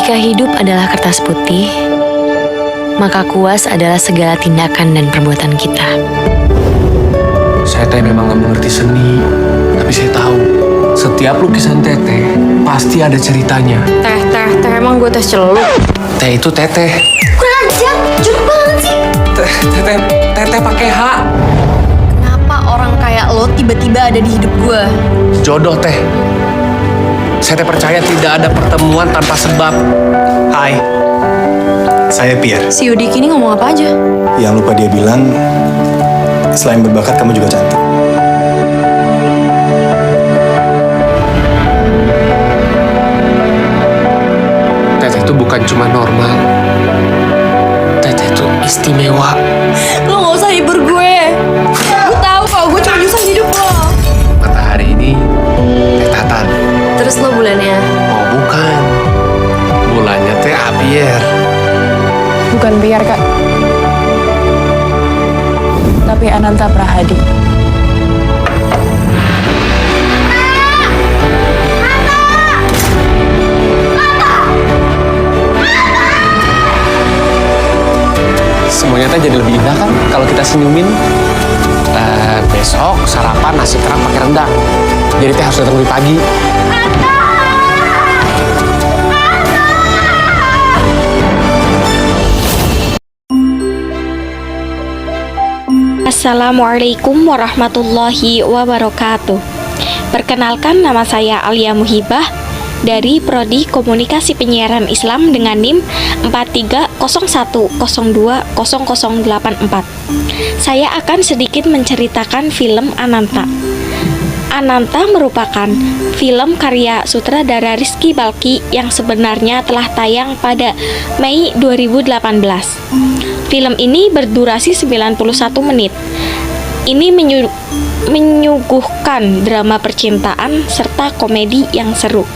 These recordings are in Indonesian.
Jika hidup adalah kertas putih, maka kuas adalah segala tindakan dan perbuatan kita. Saya teh memang gak mengerti seni, tapi saya tahu setiap lukisan teteh pasti ada ceritanya. Teh, emang gue tes celuk? Teh itu teteh. Kurang ajar, jorok banget sih. Teteh pakai H. Kenapa orang kayak lo tiba-tiba ada di hidup gue? Jodoh teh. Saya teh percaya tidak ada pertemuan tanpa sebab. Hai, saya Pierre. Si Udik ini ngomong apa aja? Yang lupa dia bilang, selain berbakat kamu juga cantik. Teteh itu bukan cuma normal. Teteh itu istimewa. Lo gak usah hibur gue. Gue tahu kalau gue cuma nyusahin hidup lo. Matahari ini teh Tatan. Terus lo bulannya? Oh bukan. Bulannya teh Abier. Bukan biar Kak, tapi Ananta Prahadi. Semuanya teh jadi lebih indah kan kalau kita senyumin. Besok sarapan nasi kerang pakai rendang. Jadi teh harus datang lebih pagi. Assalamualaikum warahmatullahi wabarakatuh. Perkenalkan, nama saya Alia Muhibah dari Prodi Komunikasi Penyiaran Islam dengan NIM 4301020084. Saya akan sedikit menceritakan film Ananta. Ananta merupakan film karya sutradara Rizky Balki yang sebenarnya telah tayang pada Mei 2018. Film ini berdurasi 91 menit. Ini menyuguhkan drama percintaan serta komedi yang seru.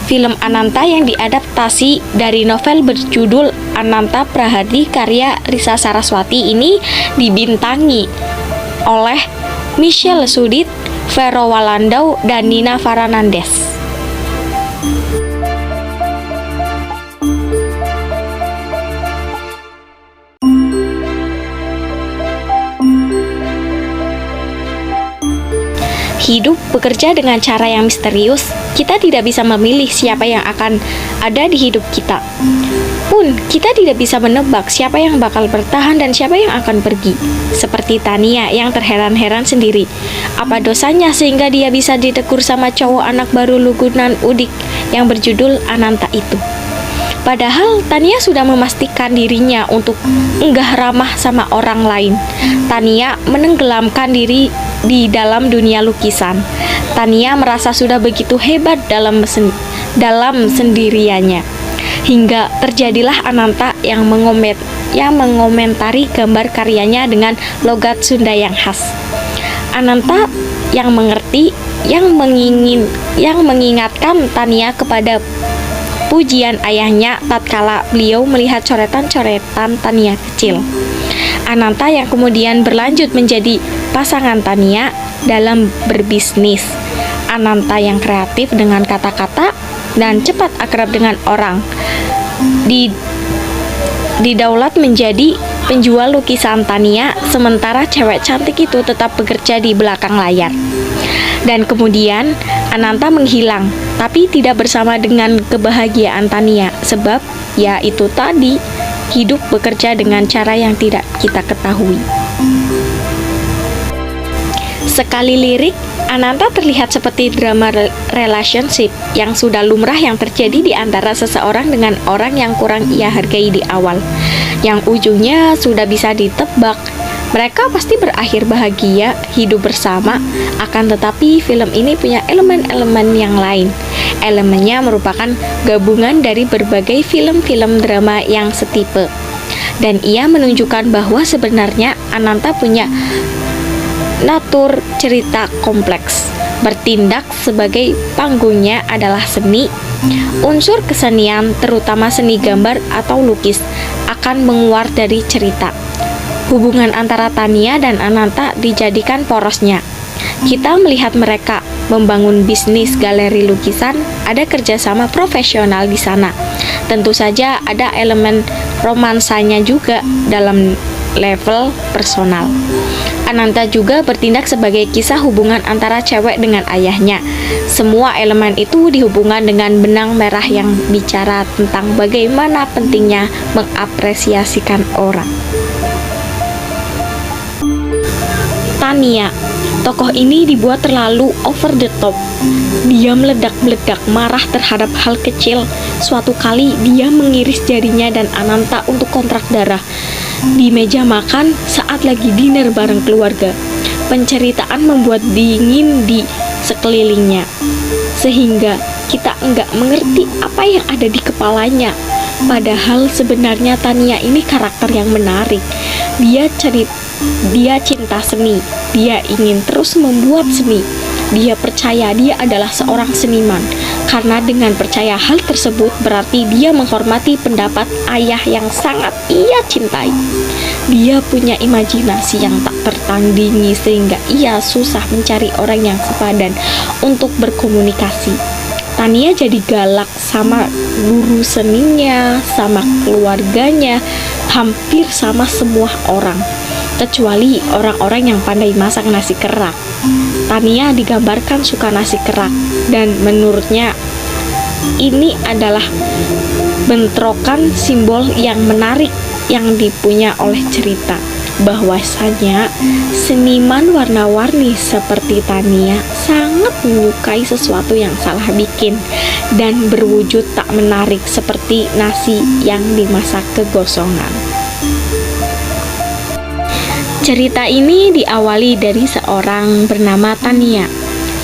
Film Ananta yang diadaptasi dari novel berjudul Ananta Prahadi karya Risa Saraswati ini dibintangi oleh Michelle Sudit, Vero Walandau, dan Nina Faranandes. Hidup bekerja dengan cara yang misterius. Kita tidak bisa memilih siapa yang akan ada di hidup kita. Pun, kita tidak bisa menebak siapa yang bakal bertahan dan siapa yang akan pergi. Seperti Tania yang terheran-heran sendiri. Apa dosanya sehingga dia bisa ditegur sama cowok anak baru lugunan Udik yang berjudul Ananta itu. Padahal Tania sudah memastikan dirinya untuk enggak ramah sama orang lain. Tania menenggelamkan diri di dalam dunia lukisan. Tania merasa sudah begitu hebat dalam sendiriannya. Hingga terjadilah Ananta yang mengomentari gambar karyanya dengan logat Sunda yang khas. Ananta yang mengerti, yang mengingatkan Tania kepada pujian ayahnya tatkala beliau melihat coretan-coretan Tania kecil. Ananta yang kemudian berlanjut menjadi pasangan Tania dalam berbisnis. Ananta yang kreatif dengan kata-kata dan cepat akrab dengan orang. Didaulat menjadi penjual lukisan Tania, sementara cewek cantik itu tetap bekerja di belakang layar. Dan kemudian Ananta menghilang, tapi tidak bersama dengan kebahagiaan Tania, sebab ya itu tadi, hidup bekerja dengan cara yang tidak kita ketahui. Sekali lirik, Ananta terlihat seperti drama relationship yang sudah lumrah yang terjadi di antara seseorang dengan orang yang kurang ia hargai di awal, yang ujungnya sudah bisa ditebak. Mereka pasti berakhir bahagia, hidup bersama. Akan tetapi film ini punya elemen-elemen yang lain. Elemennya merupakan gabungan dari berbagai film-film drama yang setipe. Dan ia menunjukkan bahwa sebenarnya Ananta punya natur cerita kompleks. Bertindak sebagai panggungnya adalah seni. Unsur kesenian, terutama seni gambar atau lukis, akan menguar dari cerita. Hubungan antara Tania dan Ananta dijadikan porosnya. Kita melihat mereka membangun bisnis galeri lukisan, ada kerjasama profesional di sana. Tentu saja ada elemen romansanya juga dalam level personal. Ananta juga bertindak sebagai kisah hubungan antara cewek dengan ayahnya. Semua elemen itu dihubungkan dengan benang merah yang bicara tentang bagaimana pentingnya mengapresiasikan orang. Tania, tokoh ini dibuat terlalu over the top. Dia meledak-meledak marah terhadap hal kecil. Suatu kali dia mengiris jarinya dan Ananta untuk kontrak darah di meja makan saat lagi dinner bareng keluarga. Penceritaan membuat dingin di sekelilingnya, sehingga kita enggak mengerti apa yang ada di kepalanya. Padahal sebenarnya Tania ini karakter yang menarik. Dia cinta seni. Dia ingin terus membuat seni. Dia percaya dia adalah seorang seniman. Karena dengan percaya hal tersebut berarti dia menghormati pendapat ayah yang sangat ia cintai. Dia punya imajinasi yang tak tertandingi sehingga ia susah mencari orang yang sepadan untuk berkomunikasi. Tania jadi galak sama guru seninya, sama keluarganya, hampir sama semua orang, kecuali orang-orang yang pandai masak nasi kerak. Tania digambarkan suka nasi kerak, dan menurutnya ini adalah bentrokan simbol yang menarik yang dipunya oleh cerita. Bahwasanya seniman warna-warni seperti Tania sangat menyukai sesuatu yang salah bikin dan berwujud tak menarik seperti nasi yang dimasak kegosongan. Cerita ini diawali dari seorang bernama Tania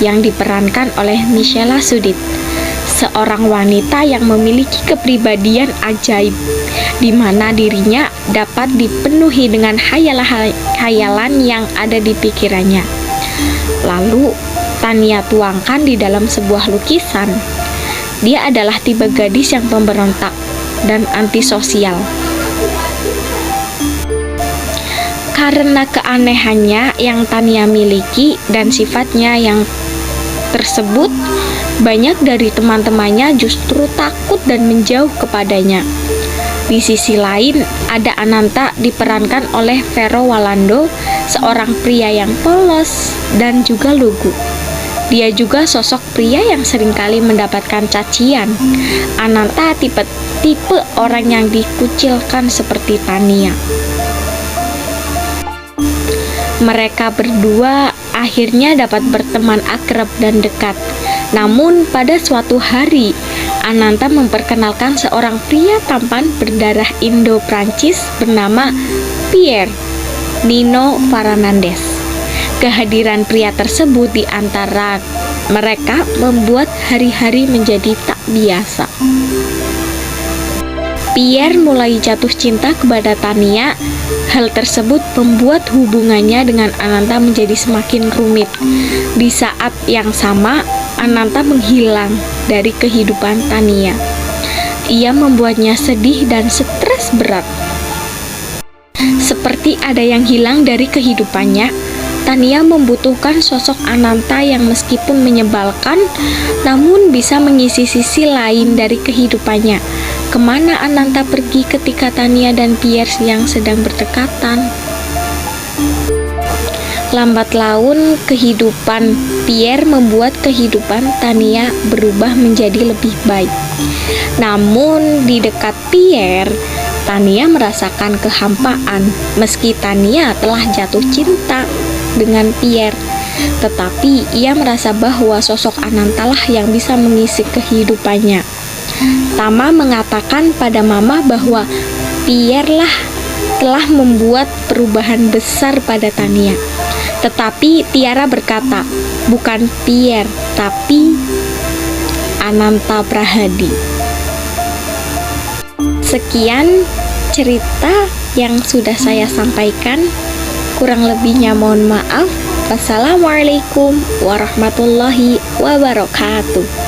yang diperankan oleh Michela Sudit, seorang wanita yang memiliki kepribadian ajaib di mana dirinya dapat dipenuhi dengan hayalan yang ada di pikirannya. Lalu Tania tuangkan di dalam sebuah lukisan. Dia adalah tipe gadis yang pemberontak dan antisosial. Karena keanehannya yang Tania miliki dan sifatnya yang tersebut, banyak dari teman-temannya justru takut dan menjauh kepadanya. Di sisi lain, ada Ananta diperankan oleh Vero Walando, seorang pria yang polos dan juga lugu. Dia juga sosok pria yang seringkali mendapatkan cacian. Ananta tipe orang yang dikucilkan seperti Tania. Mereka berdua akhirnya dapat berteman akrab dan dekat. Namun pada suatu hari, Ananta memperkenalkan seorang pria tampan berdarah Indo-Prancis bernama Pierre Nino Fernandez. Kehadiran pria tersebut di antara mereka membuat hari-hari menjadi tak biasa. Pierre mulai jatuh cinta kepada Tania. Hal tersebut membuat hubungannya dengan Ananta menjadi semakin rumit. Di saat yang sama, Ananta menghilang dari kehidupan Tania. Ia membuatnya sedih dan stres berat. Seperti ada yang hilang dari kehidupannya, Tania membutuhkan sosok Ananta yang meskipun menyebalkan, namun bisa mengisi sisi lain dari kehidupannya. Kemana Ananta pergi ketika Tania dan Pierre yang sedang berdekatan? Lambat laun, kehidupan Pierre membuat kehidupan Tania berubah menjadi lebih baik. Namun, di dekat Pierre, Tania merasakan kehampaan. Meski Tania telah jatuh cinta dengan Pierre, tetapi ia merasa bahwa sosok Ananta lah yang bisa mengisi kehidupannya. Tama mengatakan pada Mama bahwa Pierre lah telah membuat perubahan besar pada Tania. Tetapi Tiara berkata, bukan Pierre, tapi Ananta Prahadi. Sekian cerita yang sudah saya sampaikan. Kurang lebihnya mohon maaf. Wassalamualaikum warahmatullahi wabarakatuh.